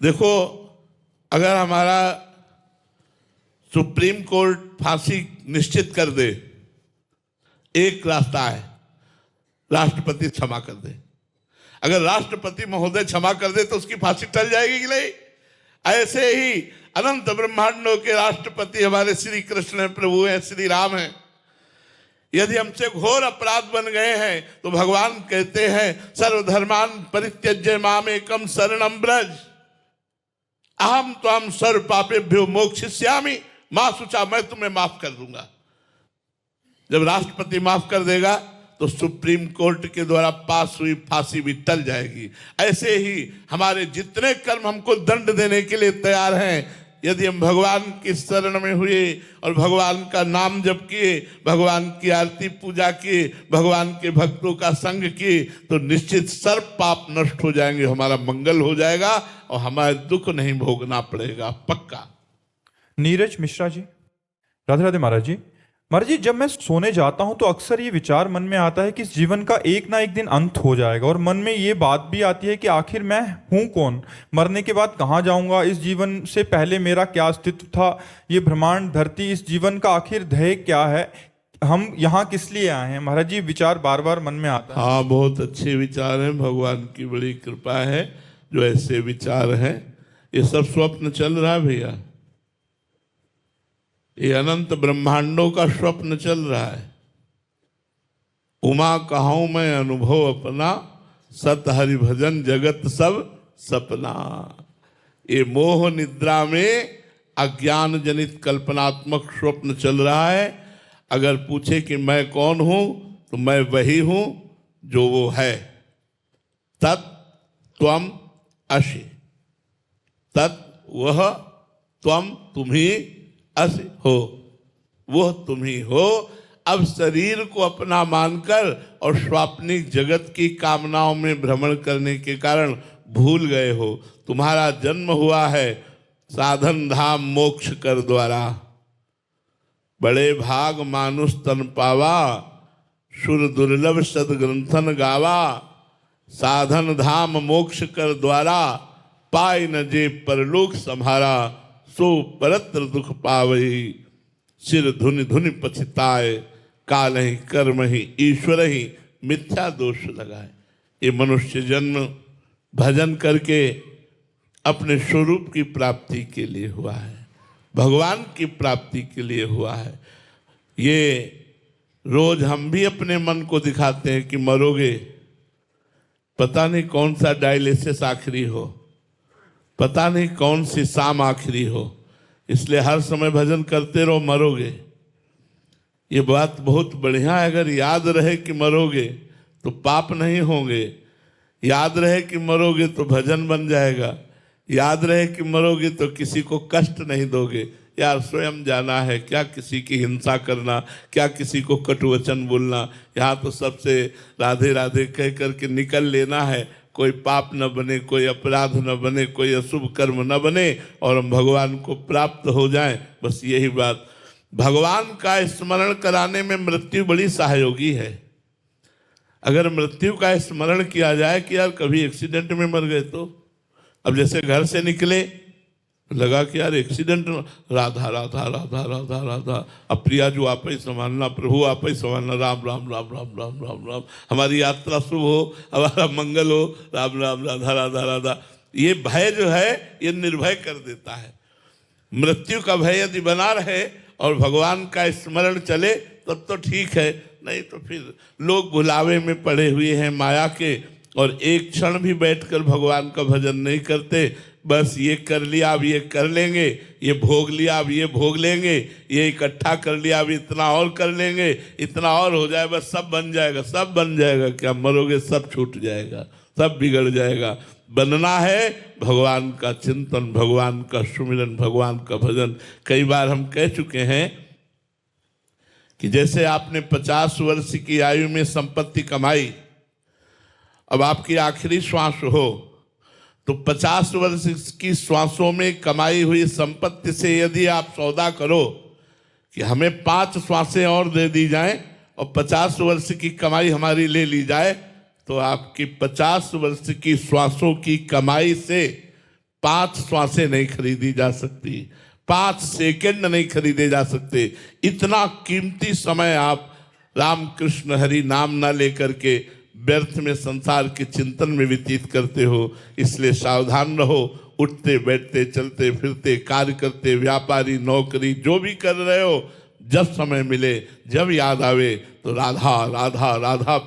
देखो, अगर हमारा सुप्रीम कोर्ट फांसी निश्चित कर दे, एक रास्ता है, राष्ट्रपति क्षमा कर दे। अगर राष्ट्रपति महोदय क्षमा कर दे तो उसकी फांसी टल जाएगी कि नहीं? ऐसे ही अनंत ब्रह्मांडों के राष्ट्रपति हमारे श्री कृष्ण हैं, प्रभु हैं, श्री राम हैं। यदि हमसे घोर अपराध बन गए हैं तो भगवान कहते हैं सर्वधर्मान परित्यज्य माम एकम शरणम ब्रज अहम त्वं सर्व पापेभ्यो मोक्षयिष्यामि मां शुचा, मैं तुम्हें माफ कर दूंगा। जब राष्ट्रपति माफ कर देगा तो सुप्रीम कोर्ट के द्वारा पास हुई फांसी भी टल जाएगी। ऐसे ही हमारे जितने कर्म हमको दंड देने के लिए तैयार हैं, यदि हम भगवान की शरण में हुए और भगवान का नाम जप किए, भगवान की आरती पूजा किए, भगवान के भक्तों का संग किए, तो निश्चित सर्व पाप नष्ट हो जाएंगे, हमारा मंगल हो जाएगा और हमारे दुख नहीं भोगना पड़ेगा, पक्का। नीरज मिश्रा जी, राधे राधे महाराज जी। महाराज जी, जब मैं सोने जाता हूं तो अक्सर ये विचार मन में आता है कि इस जीवन का एक ना एक दिन अंत हो जाएगा, और मन में ये बात भी आती है कि आखिर मैं हूं कौन, मरने के बाद कहाँ जाऊंगा, इस जीवन से पहले मेरा क्या अस्तित्व था, ये ब्रह्मांड धरती, इस जीवन का आखिर ध्येय क्या है, हम यहाँ किस लिए आए हैं। महाराज जी, विचार बार बार मन में आता है। हाँ, बहुत अच्छे विचार हैं, भगवान की बड़ी कृपा है जो ऐसे विचार हैं। ये सब स्वप्न चल रहा है भैया, ये अनंत ब्रह्मांडों का स्वप्न चल रहा है। उमा कहूं मैं अनुभव अपना, सत हरि भजन जगत सब सपना। ये मोह निद्रा में अज्ञान जनित कल्पनात्मक स्वप्न चल रहा है। अगर पूछे कि मैं कौन हूं तो मैं वही हूं जो वो है। तत् त्वम असि, तत् वह, त्वम तुम्ही, असि हो, वह तुम ही हो। अब शरीर को अपना मानकर और स्वाप्निक जगत की कामनाओं में भ्रमण करने के कारण भूल गए हो। तुम्हारा जन्म हुआ है साधन धाम मोक्ष कर द्वारा। बड़े भाग मानुष तन पावा, सुर दुर्लभ सदग्रंथन गावा। साधन धाम मोक्ष कर द्वारा, पाय न जे परलोक संहारा। सो परत्र दुख पावई, सिर धुनि धुनि पछताए। काल ही कर्म ही ईश्वर ही मिथ्या दोष लगाए। ये मनुष्य जन्म भजन करके अपने स्वरूप की प्राप्ति के लिए हुआ है, भगवान की प्राप्ति के लिए हुआ है। ये रोज हम भी अपने मन को दिखाते हैं कि मरोगे, पता नहीं कौन सा डायलिसिस आखिरी हो, पता नहीं कौन सी शाम आखिरी हो, इसलिए हर समय भजन करते रहो, मरोगे। ये बात बहुत बढ़िया है। अगर याद रहे कि मरोगे तो पाप नहीं होंगे, याद रहे कि मरोगे तो भजन बन जाएगा, याद रहे कि मरोगे तो किसी को कष्ट नहीं दोगे। यार स्वयं जाना है, क्या किसी की हिंसा करना, क्या किसी को कटुवचन बोलना। यहाँ तो सबसे राधे राधे कह करके निकल लेना है। कोई पाप न बने, कोई अपराध न बने, कोई अशुभ कर्म न बने और हम भगवान को प्राप्त हो जाएं, बस यही बात। भगवान का स्मरण कराने में मृत्यु बड़ी सहयोगी है। अगर मृत्यु का स्मरण किया जाए कि यार कभी एक्सीडेंट में मर गए तो, अब जैसे घर से निकले लगा कि यार एक्सीडेंट, राधा राधा राधा राधा राधा, अब प्रिया जो आप ही संभालना, प्रभु आप ही संभालना, राम राम राम राम राम राम राम, हमारी यात्रा शुभ हो, हमारा मंगल हो, राम राम राधा राधा राधा। ये भय जो है ये निर्भय कर देता है। मृत्यु का भय यदि बना रहे और भगवान का स्मरण चले तब तो ठीक है, नहीं तो फिर लोग भुलावे में पड़े हुए हैं माया के, और एक क्षण भी बैठकर भगवान का भजन नहीं करते। बस ये कर लिया अब ये कर लेंगे, ये भोग लिया अब ये भोग लेंगे, ये इकट्ठा कर लिया अब इतना और कर लेंगे, इतना और हो जाए, बस सब बन जाएगा, सब बन जाएगा। क्या मरोगे सब छूट जाएगा, सब बिगड़ जाएगा। बनना है भगवान का चिंतन, भगवान का सुमिरन, भगवान का भजन। कई बार हम कह चुके हैं कि जैसे आपने 50 वर्ष की आयु में संपत्ति कमाई, अब आपकी आखिरी श्वास हो तो 50 वर्ष की श्वासों में कमाई हुई संपत्ति से यदि आप सौदा करो कि हमें 5 श्वासें और दे दी जाएं और 50 वर्ष की कमाई हमारी ले ली जाए, तो आपकी 50 वर्ष की श्वासों की कमाई से 5 श्वासें नहीं खरीदी जा सकती, 5 सेकंड नहीं खरीदे जा सकते। इतना कीमती समय आप राम कृष्ण हरि नाम ना लेकर के व्यर्थ में संसार के चिंतन में व्यतीत करते हो। इसलिए सावधान रहो। उठते बैठते चलते फिरते कार्य करते, व्यापारी नौकरी जो भी कर रहे हो, जब समय मिले जब याद आवे तो राधा राधा राधा